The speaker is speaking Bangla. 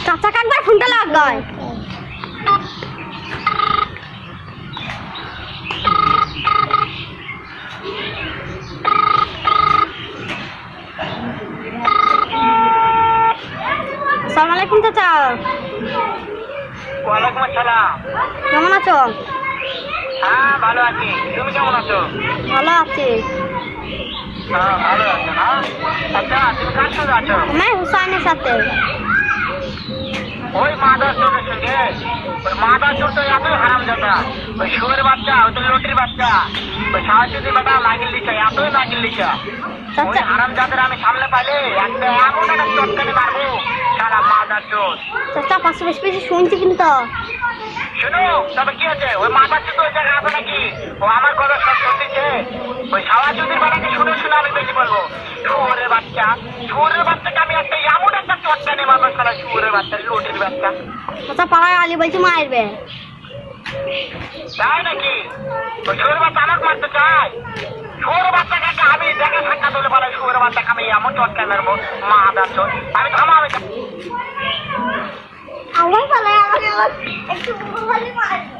চাচা কাকবার ফোনটা লাগায় আসসালামু আলাইকুম চাচা। ওয়ালাইকুম আসসালাম। কেমন আছো? হ্যাঁ ভালো আছি, তুমি কেমন আছো? ভালো আছি। হ্যাঁ ভালো আছো না? আচ্ছা তুমি কার সাথে আছো? আমি হুসাইনের সাথে। ওই মাদার চোরের সঙ্গে? ওই মাদার চোর তো এতই হারামজাদা, ওই শুয়োরের বাচ্চা, ওই তো লটির বাচ্চা, ওই সাহায্যের বেটা লাগিল দিচ্ছে, এতই লাগিল দিচ্ছে। ওই চাচা হারামজাদের আমি সামনে পাইলে একটা এমন একটা চটকানি মারবো, সারা মাদার চোর। চাচা পাশে বেশি বেশি শুনছি কিন্তু। শুনো তবে কি আছে, ওই মাদার চোর তো ওই জায়গায় আছে নাকি? ও আমার কথা সব শুনতেছে। ওই সাহায্যের বেটাকে শুনে শুনে আমি বেশি বলবো, শুয়োরের বাচ্চা, শুয়োরের বাচ্চাকে আমি একটা এমন একটা চটকানি মারবো, সারা শুয়োরের বাচ্চা, লটির বাচ্চা। চাচা পাড়ায় আলি বলছি মারবে। তাই নাকি? ওই শুয়োরের বাচ্চা আমাকে মারতে চায়? শুয়োরের বাচ্চাটাকে আমি দেখা সাক্ষাৎ হলে বলে শুয়োরের বাচ্চাকে আমি এমন চটকা মারবো, মাদার চোর। আমি থামা, আমি আমার পালায় আমাকে একটু মারবে।